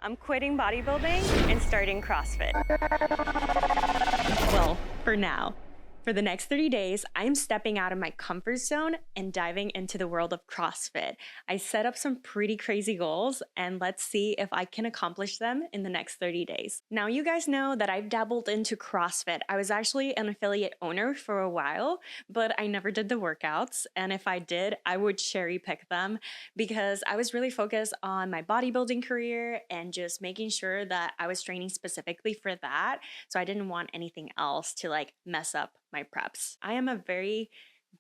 I'm quitting bodybuilding and starting CrossFit. Well, for now. For the next 30 days, I'm stepping out of my comfort zone and diving into the world of CrossFit. I set up some pretty crazy goals, and let's see if I can accomplish them in the next 30 days. Now, you guys know that I've dabbled into CrossFit. I was actually an affiliate owner for a while, but I never did the workouts. And if I did, I would cherry pick them because I was really focused on my bodybuilding career and just making sure that I was training specifically for that. So I didn't want anything else to mess up my preps. I am a very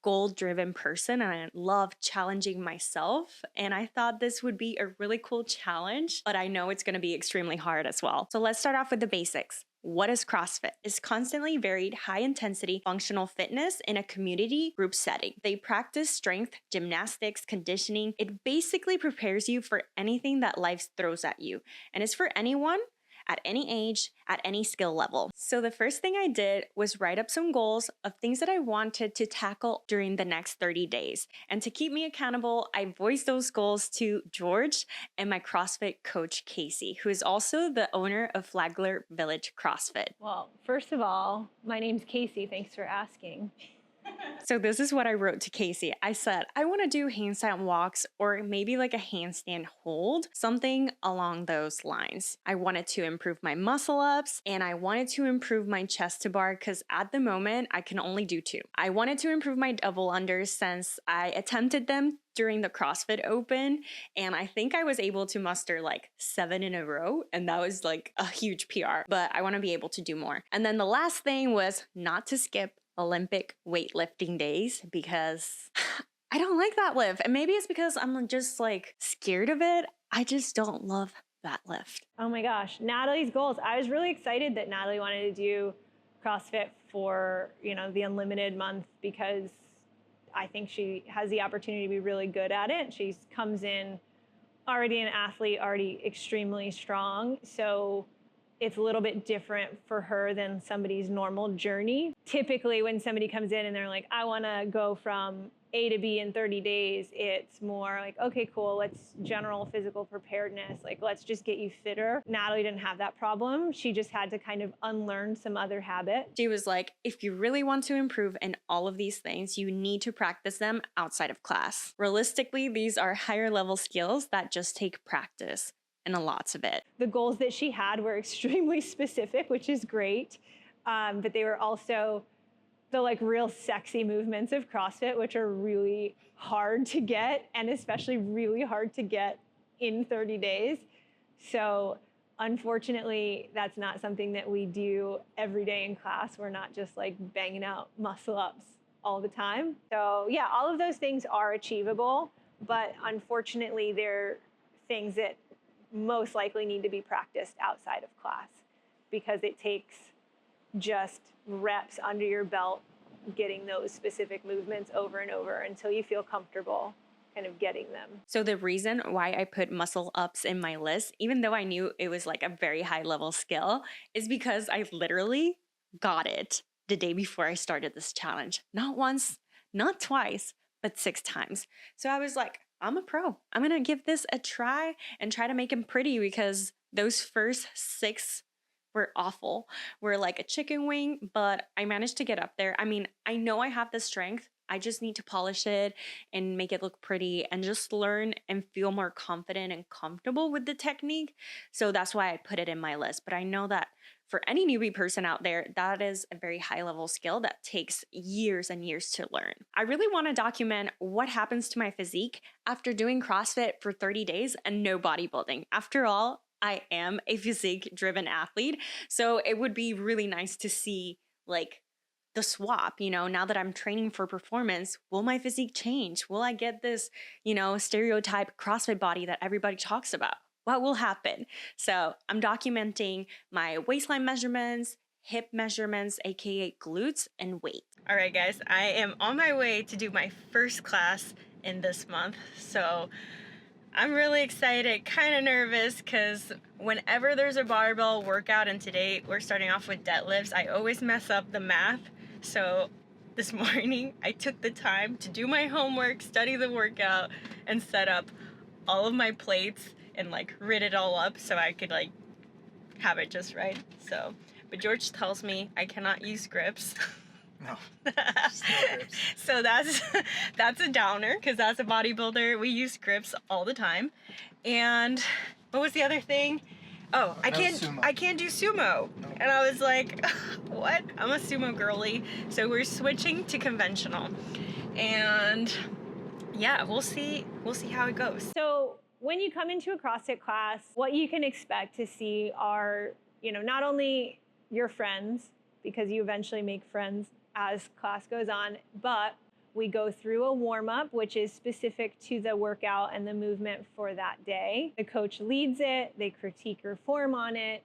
goal-driven person and I love challenging myself. And I thought this would be a really cool challenge, but I know it's going to be extremely hard as well. So let's start off with the basics. What is CrossFit? It's constantly varied, high-intensity functional fitness in a community group setting. They practice strength, gymnastics, conditioning. It basically prepares you for anything that life throws at you. And it's for anyone, at any age, at any skill level. So the first thing I did was write up some goals of things that I wanted to tackle during the next 30 days. And to keep me accountable, I voiced those goals to George and my CrossFit coach, Casey, who is also the owner of Flagler Village CrossFit. Well, first of all, my name's Casey. Thanks for asking. So this is what I wrote to Casey. I said, I want to do handstand walks or maybe like a handstand hold, something along those lines. I wanted to improve my muscle ups and I wanted to improve my chest to bar because at the moment I can only do 2. I wanted to improve my double unders since I attempted them during the CrossFit Open and I think I was able to muster 7 in a row and that was a huge PR, but I want to be able to do more. And then the last thing was not to skip Olympic weightlifting days because I don't like that lift. And maybe it's because I'm just scared of it. I just don't love that lift. Oh my gosh, Natalie's goals. I was really excited that Natalie wanted to do CrossFit for, the unlimited month because I think she has the opportunity to be really good at it. She comes in already an athlete, already extremely strong. So it's a little bit different for her than somebody's normal journey. Typically, when somebody comes in and they're like, I want to go from A to B in 30 days, it's more like, okay, cool, let's general physical preparedness. Let's just get you fitter. Natalie didn't have that problem. She just had to kind of unlearn some other habits. She was like, if you really want to improve in all of these things, you need to practice them outside of class. Realistically, these are higher level skills that just take practice. And lots of it. The goals that she had were extremely specific, which is great. But they were also the real sexy movements of CrossFit, which are really hard to get and especially really hard to get in 30 days. So unfortunately, that's not something that we do every day in class. We're not just banging out muscle ups all the time. So yeah, all of those things are achievable, but unfortunately, they're things that most likely need to be practiced outside of class because it takes just reps under your belt getting those specific movements over and over until you feel comfortable kind of getting them. So the reason why I put muscle ups in my list, even though I knew it was a very high level skill, is because I literally got it the day before I started this challenge. Not once, not twice, but 6 times. So I was like, I'm a pro. I'm going to give this a try and try to make them pretty because those first 6 were awful. Were like a chicken wing, but I managed to get up there. I mean, I know I have the strength. I just need to polish it and make it look pretty and just learn and feel more confident and comfortable with the technique. So that's why I put it in my list. But I know that for any newbie person out there, that is a very high level skill that takes years and years to learn. I really want to document what happens to my physique after doing CrossFit for 30 days and no bodybuilding. After all, I am a physique driven athlete. So it would be really nice to see the swap, now that I'm training for performance, will my physique change? Will I get this, stereotype CrossFit body that everybody talks about? What will happen? So I'm documenting my waistline measurements, hip measurements, aka glutes, and weight. All right, guys, I am on my way to do my first class in this month. So I'm really excited, kind of nervous, because whenever there's a barbell workout, and today we're starting off with deadlifts, I always mess up the math. So this morning, I took the time to do my homework, study the workout, and set up all of my plates and like rid it all up so I could like have it just right. So, but George tells me I cannot use grips. No, just no grips. So that's a downer, because as a bodybuilder we use grips all the time. And what was the other thing? Oh, I can't do sumo. No. And I was like, what? I'm a sumo girly. So we're switching to conventional. And yeah, we'll see how it goes. So when you come into a CrossFit class, what you can expect to see are, not only your friends, because you eventually make friends as class goes on, but we go through a warm-up, which is specific to the workout and the movement for that day. The coach leads it, they critique your form on it.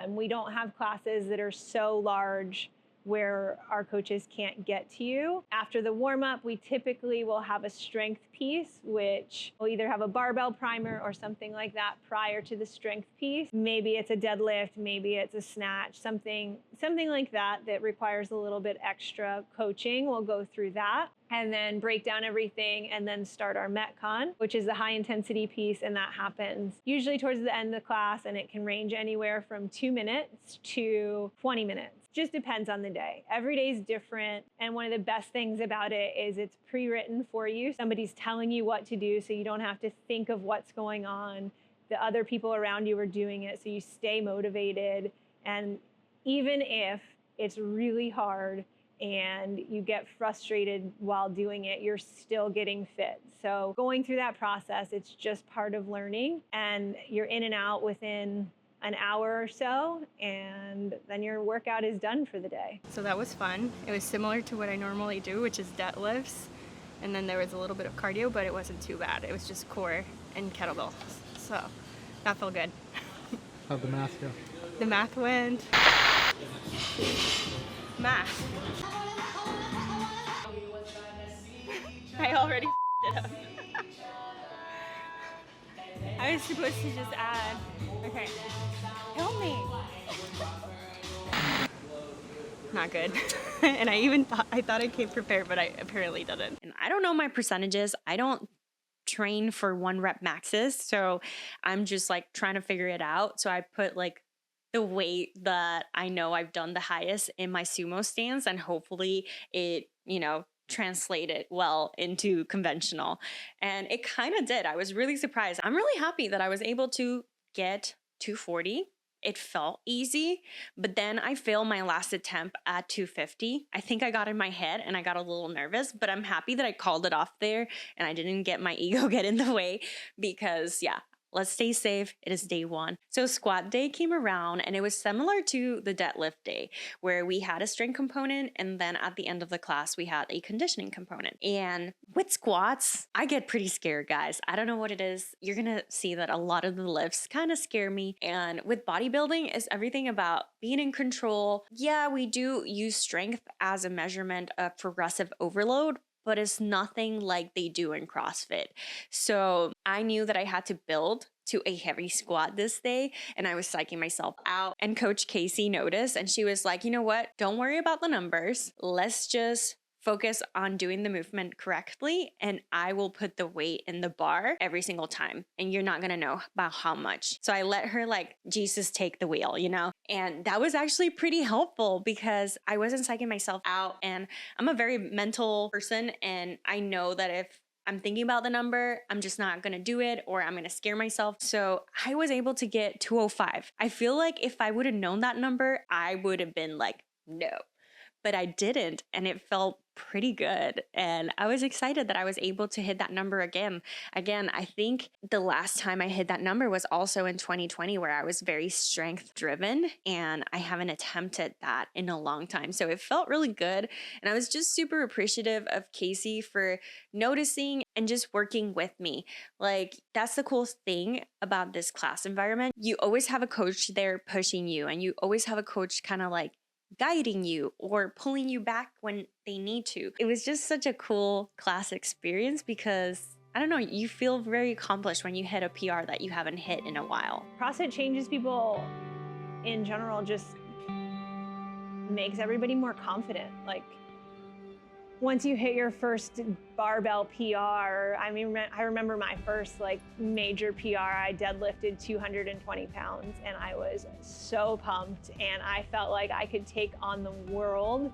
We don't have classes that are so large where our coaches can't get to you. After the warm-up, we typically will have a strength piece, which will either have a barbell primer or something like that prior to the strength piece. Maybe it's a deadlift, maybe it's a snatch, something like that requires a little bit extra coaching. We'll go through that and then break down everything and then start our Metcon, which is the high intensity piece, and that happens usually towards the end of the class, and it can range anywhere from 2 minutes to 20 minutes. Just depends on the day. Every day is different, and one of the best things about it is it's pre-written for you. Somebody's telling you what to do, so you don't have to think of what's going on. The other people around you are doing it, so you stay motivated. And even if it's really hard and you get frustrated while doing it, you're still getting fit. So going through that process, it's just part of learning, and you're in and out within an hour or so, and then your workout is done for the day. So that was fun. It was similar to what I normally do, which is deadlifts, and then there was a little bit of cardio, but it wasn't too bad. It was just core and kettlebells. So that felt good. How'd the math go? The math went... Math. I already it up. I was supposed to just add... Okay. Help me. Not good. And I thought I came prepared, but I apparently didn't. And I don't know my percentages. I don't train for 1 rep maxes, so I'm just like trying to figure it out. So I put like the weight that I know I've done the highest in my sumo stance, and hopefully it, translated well into conventional. And it kind of did. I was really surprised. I'm really happy that I was able to get 240. It felt easy, but then I failed my last attempt at 250. I think I got in my head and I got a little nervous, but I'm happy that I called it off there and I didn't get my ego get in the way, because let's stay safe. It is day 1. So squat day came around, and it was similar to the deadlift day, where we had a strength component, and then at the end of the class, we had a conditioning component. And with squats, I get pretty scared, guys. I don't know what it is. You're going to see that a lot of the lifts kind of scare me. And with bodybuilding, it's everything about being in control. Yeah, we do use strength as a measurement of progressive overload, but it's nothing like they do in CrossFit. So I knew that I had to build to a heavy squat this day, and I was psyching myself out. And Coach Casey noticed, and she was like, you know what? Don't worry about the numbers. Let's just focus on doing the movement correctly, and I will put the weight in the bar every single time, and you're not gonna know about how much. So I let her like Jesus take the wheel, and that was actually pretty helpful, because I wasn't psyching myself out, and I'm a very mental person, and I know that if I'm thinking about the number, I'm just not gonna do it, or I'm gonna scare myself. So I was able to get 205. I feel like if I would have known that number, I would have been like, no. But I didn't, and it felt pretty good. And I was excited that I was able to hit that number again. I think the last time I hit that number was also in 2020, where I was very strength driven, and I haven't attempted that in a long time. So it felt really good. And I was just super appreciative of Casey for noticing and just working with me. Like, that's the coolest thing about this class environment. You always have a coach there pushing you, and you always have a coach kind of like guiding you or pulling you back when they need to. It was just such a cool class experience, because I don't know, you feel very accomplished when you hit a PR that you haven't hit in a while. CrossFit changes people in general, just makes everybody more confident. Like once you hit your first barbell PR, I mean, I remember my first like major PR, I deadlifted 220 pounds and I was so pumped and I felt like I could take on the world.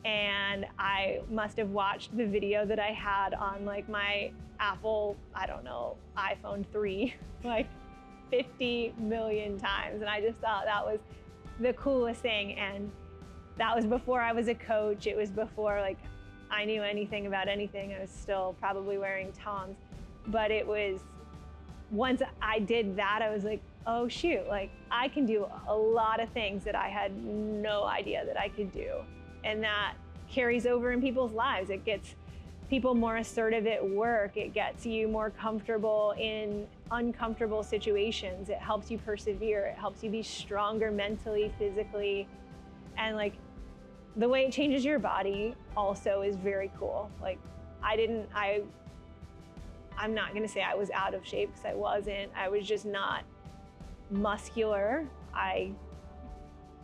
And I must have watched the video that I had on like my Apple, I don't know, iPhone 3, like 50 million times. And I just thought that was the coolest thing. And that was before I was a coach. It was before like I knew anything about anything. I was still probably wearing Toms. But it was, once I did that, I was like, oh shoot, like I can do a lot of things that I had no idea that I could do. And that carries over in people's lives. It gets people more assertive at work. It gets you more comfortable in uncomfortable situations. It helps you persevere. It helps you be stronger mentally, physically. And like the way it changes your body also is very cool. Like I'm not gonna say I was out of shape because I wasn't. I was just not muscular. I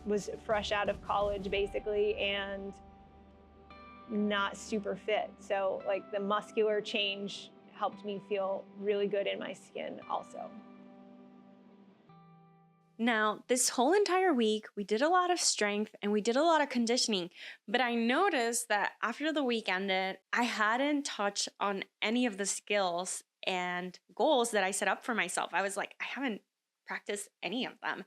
was fresh out of college basically and not super fit. So like the muscular change helped me feel really good in my skin also. Now, this whole entire week, we did a lot of strength and we did a lot of conditioning, but I noticed that after the week ended, I hadn't touched on any of the skills and goals that I set up for myself. I was like, I haven't practiced any of them.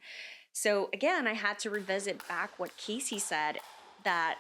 So again, I had to revisit back what Casey said, that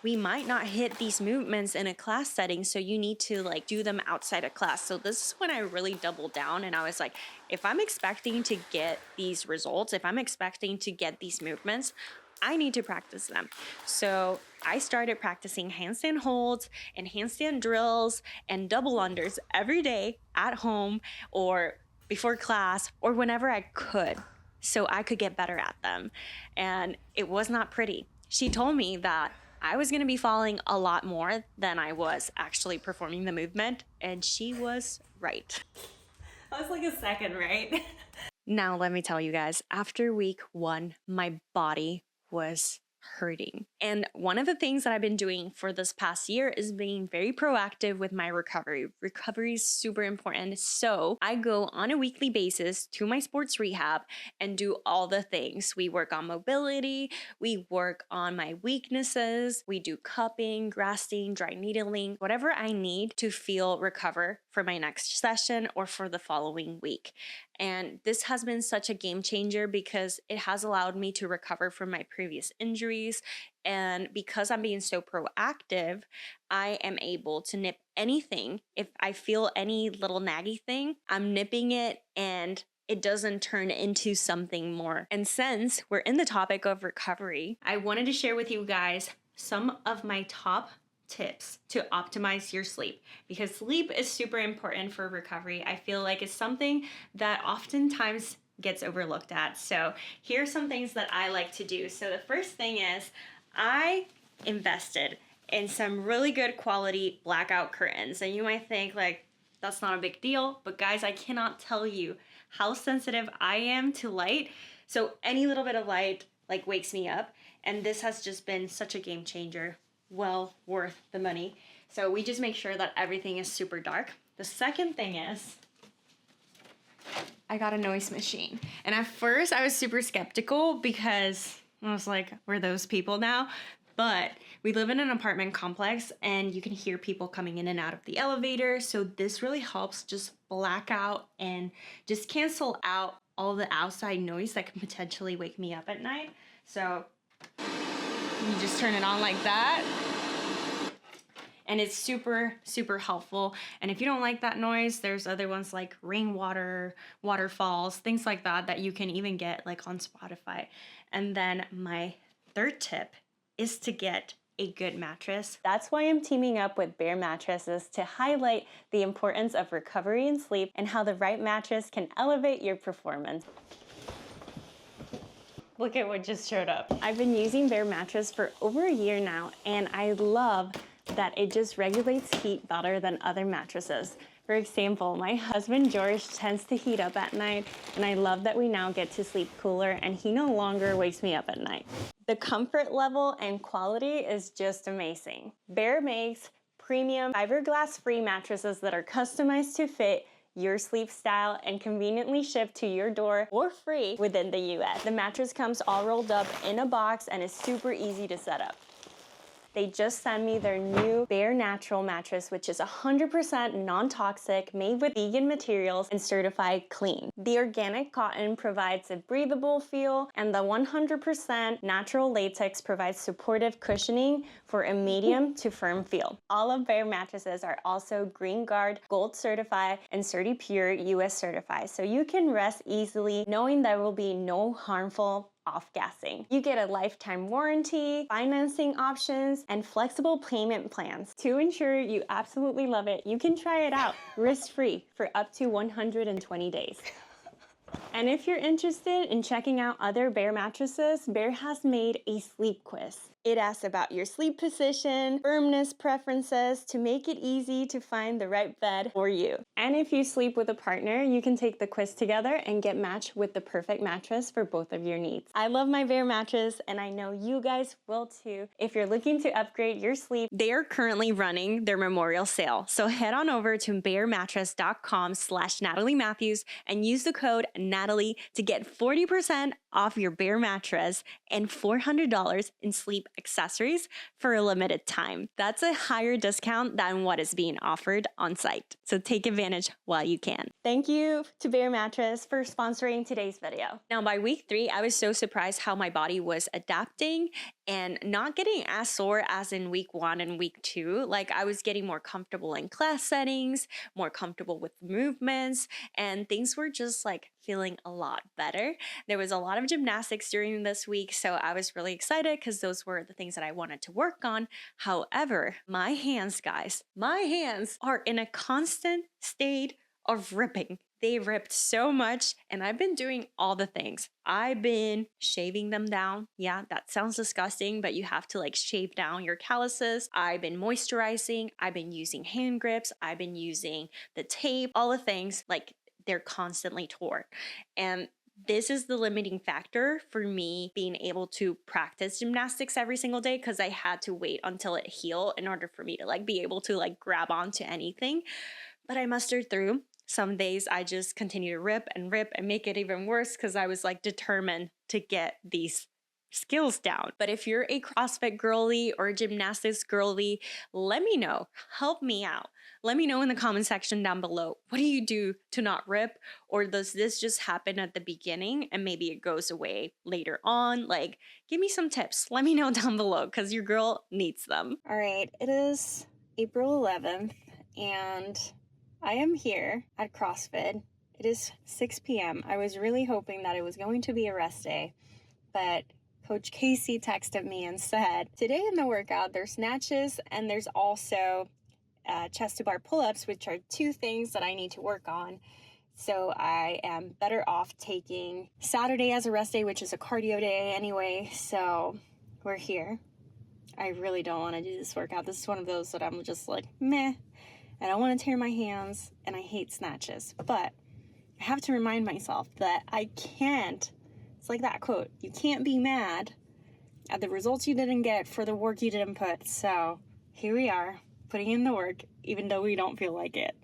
we might not hit these movements in a class setting, so you need to like do them outside of class. So this is when I really doubled down and I was like, if I'm expecting to get these results, if I'm expecting to get these movements, I need to practice them. So I started practicing handstand holds and handstand drills and double unders every day at home or before class or whenever I could, so I could get better at them. And it was not pretty. She told me that I was going to be falling a lot more than I was actually performing the movement, and she was right. That was like a second, right? Now, let me tell you guys, after week 1, my body was hurting. And one of the things that I've been doing for this past year is being very proactive with my recovery. Recovery is super important. So I go on a weekly basis to my sports rehab and do all the things. We work on mobility, we work on my weaknesses, we do cupping, grasping, dry needling, whatever I need to feel recover for my next session or for the following week. And this has been such a game changer because it has allowed me to recover from my previous injuries. And because I'm being so proactive, I am able to nip anything. If I feel any little naggy thing, I'm nipping it and it doesn't turn into something more. And since we're in the topic of recovery, I wanted to share with you guys some of my top tips to optimize your sleep, because sleep is super important for recovery. I feel like it's something that oftentimes gets overlooked at. So here are some things that I like to do. So the first thing is I invested in some really good quality blackout curtains. And you might think like, that's not a big deal, but guys, I cannot tell you how sensitive I am to light. So any little bit of light like wakes me up. And this has just been such a game changer. Well worth the money. So we just make sure that everything is super dark. The second thing is I got a noise machine. And at first I was super skeptical because I was like, we're those people now. But we live in an apartment complex and you can hear people coming in and out of the elevator. So this really helps just black out and just cancel out all the outside noise that can potentially wake me up at night. So you just turn it on like that. And it's super, super helpful. And if you don't like that noise, there's other ones like rainwater, waterfalls, things like that that you can even get like on Spotify. And then my third tip is to get a good mattress. That's why I'm teaming up with Bare Mattresses to highlight the importance of recovery and sleep and how the right mattress can elevate your performance. Look at what just showed up. I've been using Bare Mattress for over a year now, and I love that it just regulates heat better than other mattresses. For example, my husband George tends to heat up at night, and I love that we now get to sleep cooler and he no longer wakes me up at night. The comfort level and quality is just amazing. Bare makes premium fiberglass-free mattresses that are customized to fit your sleep style and conveniently shipped to your door for free within the US. The mattress comes all rolled up in a box and is super easy to set up. They just sent me their new Bare Natural mattress, which is 100% non-toxic, made with vegan materials, and certified clean. The organic cotton provides a breathable feel, and the 100% natural latex provides supportive cushioning for a medium to firm feel. All of Bare mattresses are also Green Guard, Gold certified, and CertiPure US certified, so you can rest easily knowing there will be no harmful off-gassing. You get a lifetime warranty, financing options, and flexible payment plans. To ensure you absolutely love it, you can try it out risk-free for up to 120 days. And if you're interested in checking out other Bare mattresses, Bare has made a sleep quiz. It asks about your sleep position, firmness preferences to make it easy to find the right bed for you. And if you sleep with a partner, you can take the quiz together and get matched with the perfect mattress for both of your needs. I love my Bare mattress, and I know you guys will too. If you're looking to upgrade your sleep, they are currently running their memorial sale. So head on over to baremattress.com/Natalie Matthews and use the code Natalie to get 40% off your Bare mattress and $400 in sleep accessories for a limited time. That's a higher discount than what is being offered on site. So take advantage while you can. Thank you to Bare Mattress for sponsoring today's video. Now by week 3, I was so surprised how my body was adapting and not getting as sore as in week 1 and week 2. Like I was getting more comfortable in class settings, more comfortable with movements, and things were just like feeling a lot better. There was a lot of gymnastics during this week, so I was really excited because those were the things that I wanted to work on. However, my hands, guys, my hands are in a constant state of ripping. They ripped so much, and I've been doing all the things. I've been shaving them down. Yeah, that sounds disgusting, but you have to like shave down your calluses. I've been moisturizing. I've been using hand grips. I've been using the tape, all the things. Like they're constantly torn. And this is the limiting factor for me being able to practice gymnastics every single day, because I had to wait until it healed in order for me to like be able to like grab onto anything. But I mustered through. Some days I just continue to rip and make it even worse because I was like determined to get these skills down. But if you're a CrossFit girly or a gymnastics girly, let me know. Help me out. Let me know in the comment section down below. What do you do to not rip? Or does this just happen at the beginning and maybe it goes away later on? Like, give me some tips. Let me know down below because your girl needs them. All right, it is April 11th and I am here at CrossFit. It is 6 p.m. I was really hoping that it was going to be a rest day, but Coach Casey texted me and said, today in the workout, there's snatches and there's also chest to bar pull-ups, which are 2 things that I need to work on. So I am better off taking Saturday as a rest day, which is a cardio day anyway. So we're here. I really don't want to do this workout. This is one of those that I'm just like, meh. I don't want to tear my hands and I hate snatches. But I have to remind myself that I can't. It's like that quote, you can't be mad at the results you didn't get for the work you didn't put. So here we are, putting in the work, even though we don't feel like it.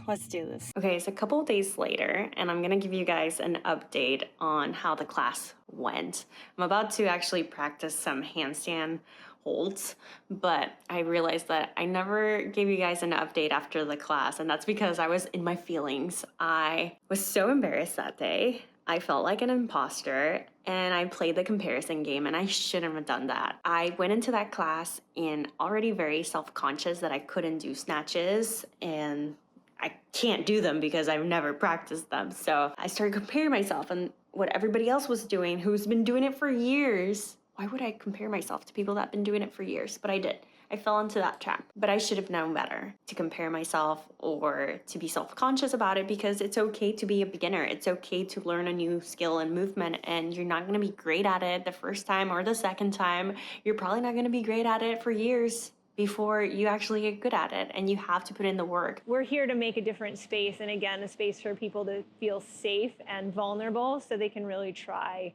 Let's do this. Okay, it's a couple of days later, and I'm gonna give you guys an update on how the class went. I'm about to actually practice some handstand holds, but I realized that I never gave you guys an update after the class, and that's because I was in my feelings. I was so embarrassed that day. I felt like an imposter, and I played the comparison game, and I shouldn't have done that. I went into that class and already very self-conscious that I couldn't do snatches, and I can't do them because I've never practiced them. So I started comparing myself and what everybody else was doing who's been doing it for years. Why would I compare myself to people that have been doing it for years? But I did. I fell into that trap. But I should have known better to compare myself or to be self-conscious about it, because it's okay to be a beginner. It's okay to learn a new skill and movement, and you're not gonna be great at it the first time or the second time. You're probably not gonna be great at it for years before you actually get good at it, and you have to put in the work. We're here to make a different space, and again, a space for people to feel safe and vulnerable so they can really try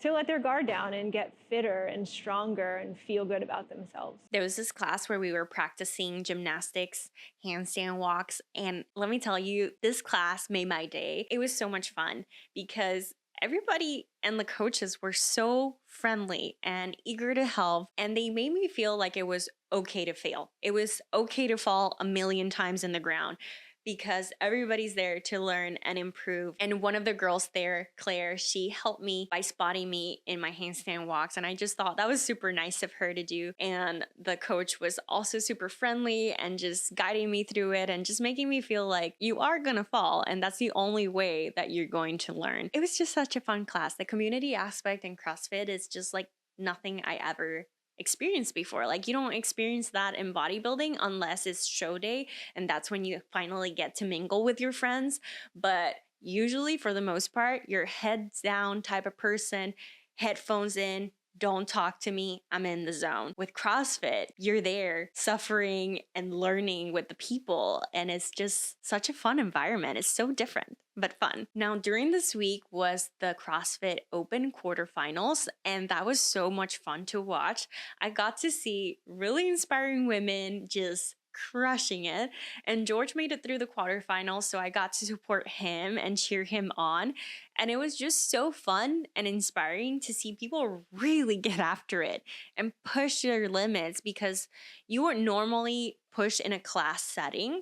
to let their guard down and get fitter and stronger and feel good about themselves. There was this class where we were practicing gymnastics, handstand walks, and let me tell you, this class made my day. It was so much fun because everybody and the coaches were so friendly and eager to help, and they made me feel like it was okay to fail. It was okay to fall a million times in the ground, because everybody's there to learn and improve. And one of the girls there, Claire, she helped me by spotting me in my handstand walks. And I just thought that was super nice of her to do. And the coach was also super friendly and just guiding me through it and just making me feel like you are going to fall. And that's the only way that you're going to learn. It was just such a fun class. The community aspect in CrossFit is just like nothing I ever experienced before. Like, you don't experience that in bodybuilding unless it's show day, and that's when you finally get to mingle with your friends. But usually, for the most part, you're heads down type of person, headphones in, don't talk to me, I'm in the zone. With CrossFit, you're there suffering and learning with the people, and it's just such a fun environment. It's so different, but fun. Now, during this week was the CrossFit Open quarterfinals, and that was so much fun to watch. I got to see really inspiring women just crushing it, and George made it through the quarterfinals, so I got to support him and cheer him on. And it was just so fun and inspiring to see people really get after it and push their limits, because you would normally push in a class setting,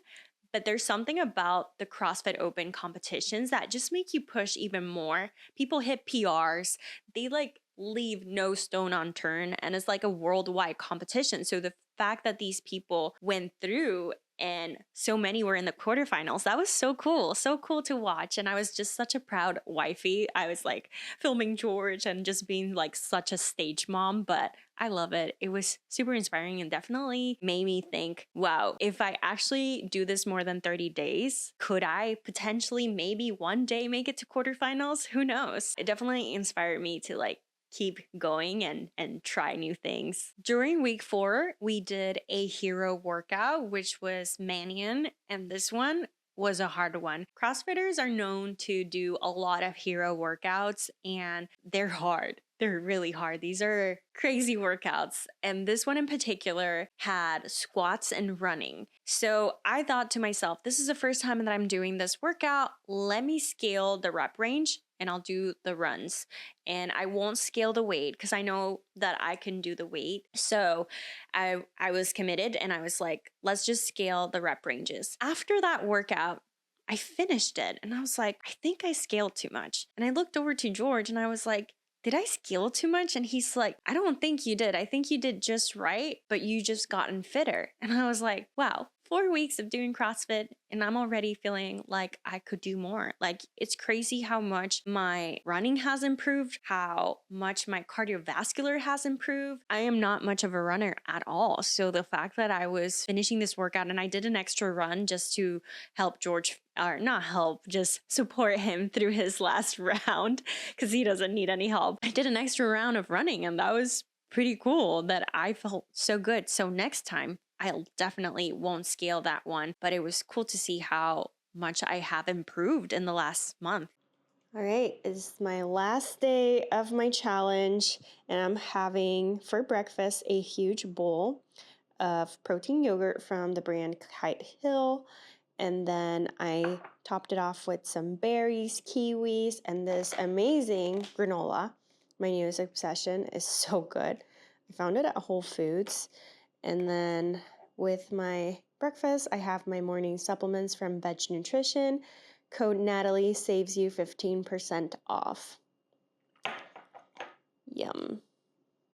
but there's something about the CrossFit Open competitions that just make you push even more. People hit PRs, they like leave no stone unturned, and it's like a worldwide competition. So the fact that these people went through and so many were in the quarterfinals, that was so cool to watch. And I was just such a proud wifey. I was like filming George and just being like such a stage mom, but I love it. It was super inspiring and definitely made me think, wow, if I actually do this more than 30 days, could I potentially maybe one day make it to quarterfinals? Who knows? It definitely inspired me to like keep going and try new things. During week 4, we did a hero workout, which was Manion, and this one was a hard one. CrossFitters are known to do a lot of hero workouts, and they're hard. They're really hard. These are crazy workouts. And this one in particular had squats and running. So I thought to myself, this is the first time that I'm doing this workout. Let me scale the rep range and I'll do the runs. And I won't scale the weight because I know that I can do the weight. So I was committed and I was like, let's just scale the rep ranges. After that workout, I finished it and I was like, I think I scaled too much. And I looked over to George and I was like, did I scale too much? And he's like, I don't think you did. I think you did just right, but you just gotten fitter. And I was like, wow, 4 weeks of doing CrossFit and I'm already feeling like I could do more. Like, it's crazy how much my running has improved, how much my cardiovascular has improved. I am not much of a runner at all. So the fact that I was finishing this workout and I did an extra run just to help George, or not help, just support him through his last round because he doesn't need any help. I did an extra round of running and that was pretty cool that I felt so good. So next time, I definitely won't scale that one, but it was cool to see how much I have improved in the last month. All right, it's my last day of my challenge, and I'm having for breakfast a huge bowl of protein yogurt from the brand Kite Hill, and then I topped it off with some berries, kiwis, and this amazing granola. My newest obsession is so good. I found it at Whole Foods. And then with my breakfast, I have my morning supplements from Vedge Nutrition. Code Natalie saves you 15% off. Yum.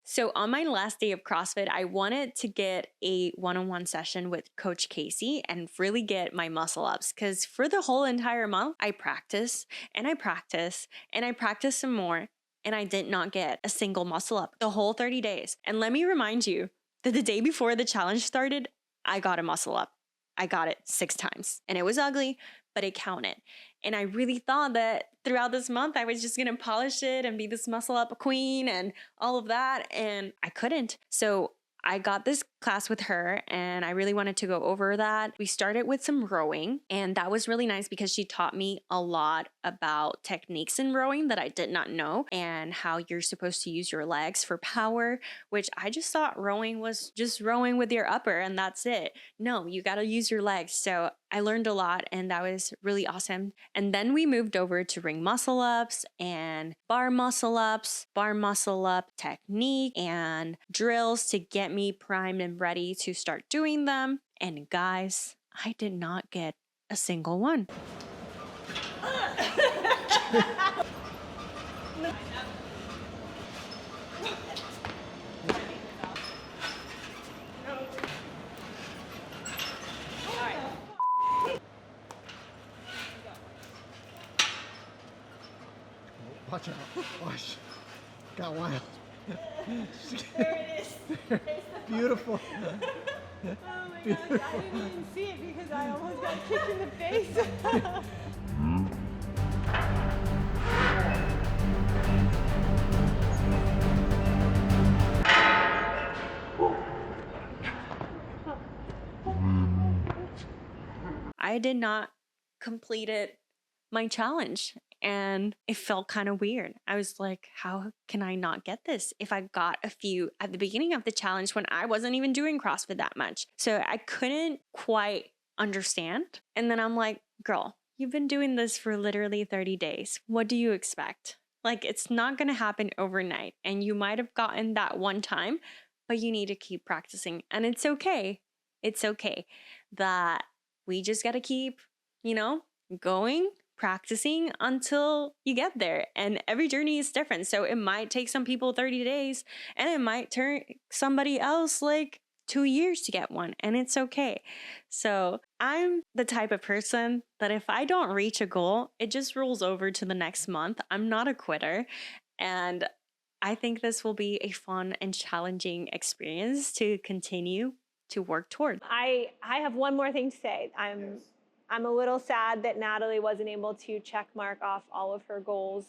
So on my last day of CrossFit, I wanted to get a one-on-one session with Coach Casey and really get my muscle ups, because for the whole entire month, I practice and I practice and I practice some more, and I did not get a single muscle up the whole 30 days. And let me remind you that the day before the challenge started, I got a muscle up. I got it 6 times and it was ugly, but it counted. And I really thought that throughout this month, I was just going to polish it and be this muscle up queen and all of that. And I couldn't. So I got this class with her and I really wanted to go over that. We started with some rowing, and that was really nice because she taught me a lot about techniques in rowing that I did not know, and how you're supposed to use your legs for power, which I just thought rowing was just rowing with your upper and that's it. No, you got to use your legs. So I learned a lot and that was really awesome. And then we moved over to ring muscle ups and bar muscle up technique and drills to get me primed and ready to start doing them. And guys, I did not get a single one. Watch out. Watch. Got wild. There it is. Beautiful. Oh my gosh, I didn't even see it because I almost got kicked in the face. I did not complete my challenge and it felt kind of weird. I was like, how can I not get this if I got a few at the beginning of the challenge when I wasn't even doing CrossFit that much? So I couldn't quite understand. And then I'm like, girl, you've been doing this for literally 30 days. What do you expect? Like, it's not going to happen overnight. And you might have gotten that one time, but you need to keep practicing. And it's okay. It's okay that we just got to keep, going, practicing until you get there. And every journey is different. So it might take some people 30 days and it might turn somebody else like 2 years to get one. And it's okay. So I'm the type of person that if I don't reach a goal, it just rolls over to the next month. I'm not a quitter. And I think this will be a fun and challenging experience to continue to work toward. I have one more thing to say. I'm a little sad that Natalie wasn't able to check mark off all of her goals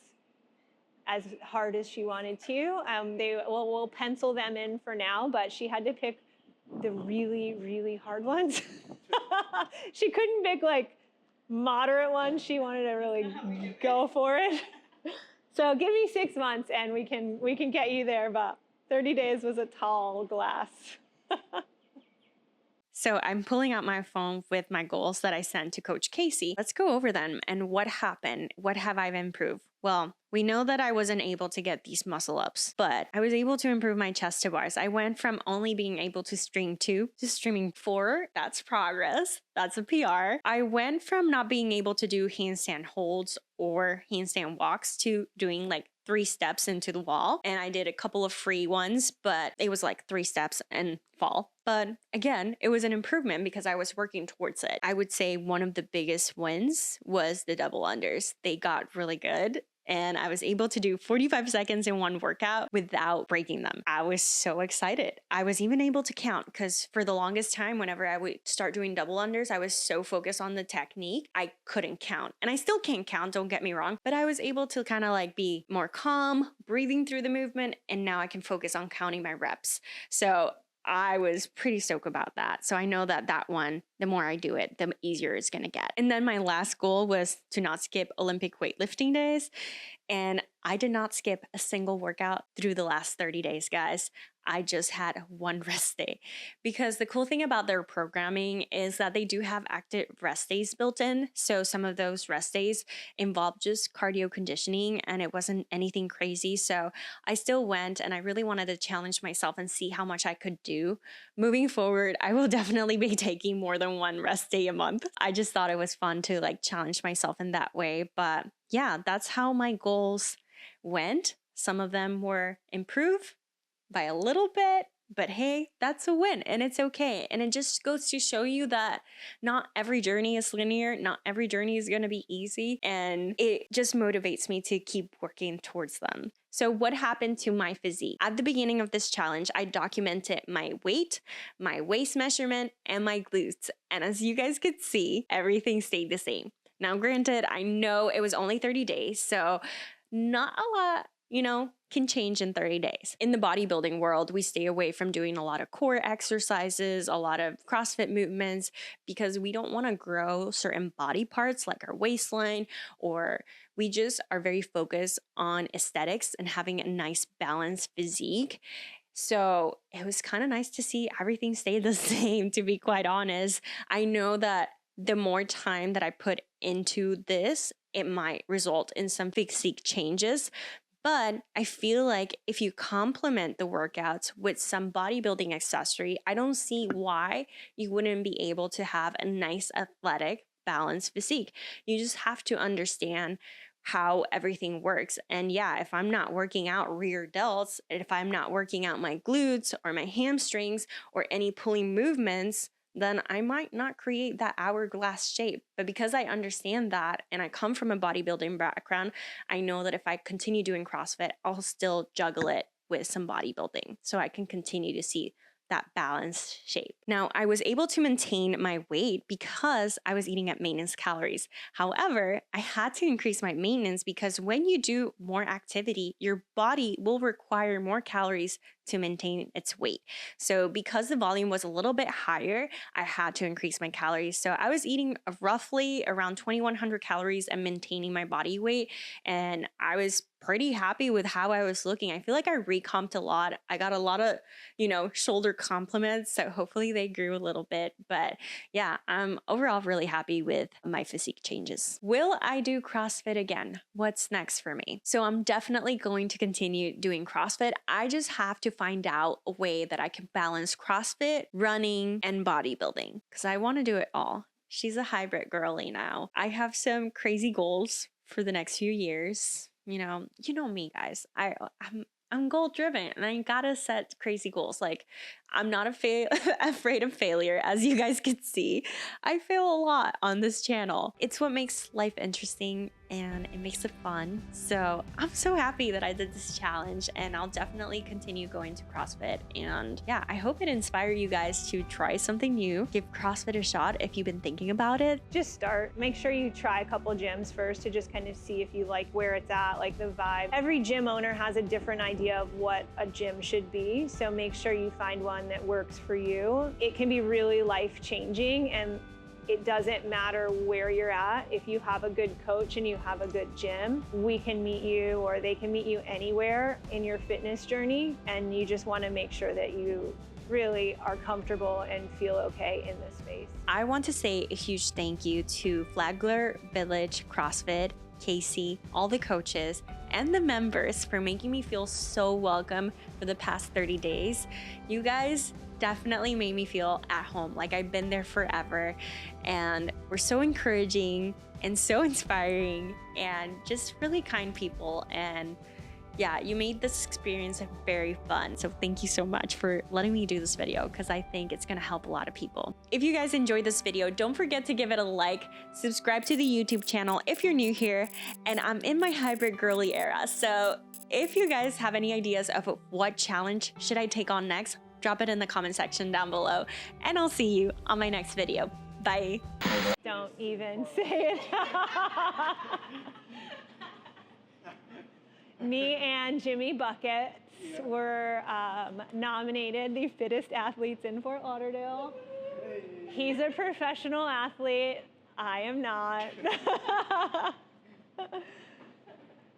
as hard as she wanted to. We'll pencil them in for now, but she had to pick the really, really hard ones. She couldn't pick like moderate ones. She wanted to really go for it. So give me 6 months and we can get you there, but 30 days was a tall glass. So I'm pulling out my phone with my goals that I sent to Coach Casey. Let's go over them and what happened. What have I improved? Well, we know that I wasn't able to get these muscle ups, but I was able to improve my chest to bars. I went from only being able to string 2 to streaming 4. That's progress. That's a PR. I went from not being able to do handstand holds or handstand walks to doing like 3 steps into the wall. And I did a couple of free ones, but it was like 3 steps and fall. But again, it was an improvement because I was working towards it. I would say one of the biggest wins was the double unders. They got really good. And I was able to do 45 seconds in one workout without breaking them. I was so excited. I was even able to count because for the longest time, whenever I would start doing double unders, I was so focused on the technique, I couldn't count. And I still can't count, don't get me wrong, but I was able to kind of like be more calm, breathing through the movement, and now I can focus on counting my reps. So I was pretty stoked about that. So I know that one, the more I do it, the easier it's going to get. And then my last goal was to not skip Olympic weightlifting days. And I did not skip a single workout through the last 30 days, guys. I just had one rest day because the cool thing about their programming is that they do have active rest days built in. So some of those rest days involved just cardio conditioning and it wasn't anything crazy. So I still went and I really wanted to challenge myself and see how much I could do. Moving forward, I will definitely be taking more than one rest day a month. I just thought it was fun to like challenge myself in that way. But yeah, that's how my goals went. Some of them were improve by a little bit, but hey, that's a win and it's okay. And it just goes to show you that not every journey is linear, not every journey is going to be easy, and it just motivates me to keep working towards them. So what happened to my physique? At the beginning of this challenge, I documented my weight, my waist measurement, and my glutes. And as you guys could see, everything stayed the same. Now, granted, I know it was only 30 days, so not a lot can change in 30 days. In the bodybuilding world, we stay away from doing a lot of core exercises, a lot of CrossFit movements, because we don't want to grow certain body parts like our waistline, or we just are very focused on aesthetics and having a nice balanced physique. So it was kind of nice to see everything stay the same, to be quite honest. I know that the more time that I put into this, it might result in some physique changes. But I feel like if you complement the workouts with some bodybuilding accessory, I don't see why you wouldn't be able to have a nice, athletic, balanced physique. You just have to understand how everything works. And yeah, if I'm not working out rear delts, if I'm not working out my glutes or my hamstrings or any pulling movements, then I might not create that hourglass shape. But because I understand that and I come from a bodybuilding background, I know that if I continue doing CrossFit, I'll still juggle it with some bodybuilding so I can continue to see that balanced shape. Now, I was able to maintain my weight because I was eating at maintenance calories. However, I had to increase my maintenance because when you do more activity, your body will require more calories to maintain its weight. So because the volume was a little bit higher, I had to increase my calories. So I was eating roughly around 2,100 calories and maintaining my body weight. And I was pretty happy with how I was looking. I feel like I recomped a lot. I got a lot of, shoulder compliments. So hopefully they grew a little bit. But yeah, I'm overall really happy with my physique changes. Will I do CrossFit again? What's next for me? So I'm definitely going to continue doing CrossFit. I just have to find out a way that I can balance CrossFit, running, and bodybuilding because I want to do it all. She's a hybrid girly now. I have some crazy goals for the next few years. You know me, guys. I'm goal driven and I gotta set crazy goals. Like, I'm not afraid of failure, as you guys can see. I fail a lot on this channel. It's what makes life interesting and it makes it fun. So I'm so happy that I did this challenge and I'll definitely continue going to CrossFit. And yeah, I hope it inspired you guys to try something new. Give CrossFit a shot if you've been thinking about it. Just start. Make sure you try a couple gyms first to just kind of see if you like where it's at, like the vibe. Every gym owner has a different idea of what a gym should be. So make sure you find one that works for you. It can be really life-changing, and it doesn't matter where you're at. If you have a good coach and you have a good gym, we can meet you or they can meet you anywhere in your fitness journey. And you just want to make sure that you really are comfortable and feel okay in this space. I want to say a huge thank you to Flagler Village CrossFit, Casey, all the coaches, and the members for making me feel so welcome for the past 30 days. You guys definitely made me feel at home, like I've been there forever, and we're so encouraging and so inspiring and just really kind people. And yeah, you made this experience very fun. So thank you so much for letting me do this video because I think it's gonna help a lot of people. If you guys enjoyed this video, don't forget to give it a like, subscribe to the YouTube channel if you're new here, and I'm in my hybrid girly era. So if you guys have any ideas of what challenge should I take on next, drop it in the comment section down below, and I'll see you on my next video. Bye. Don't even say it. Me and Jimmy Buckets were nominated the fittest athletes in Fort Lauderdale. He's a professional athlete. I am not.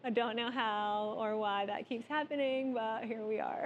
I don't know how or why that keeps happening, but here we are.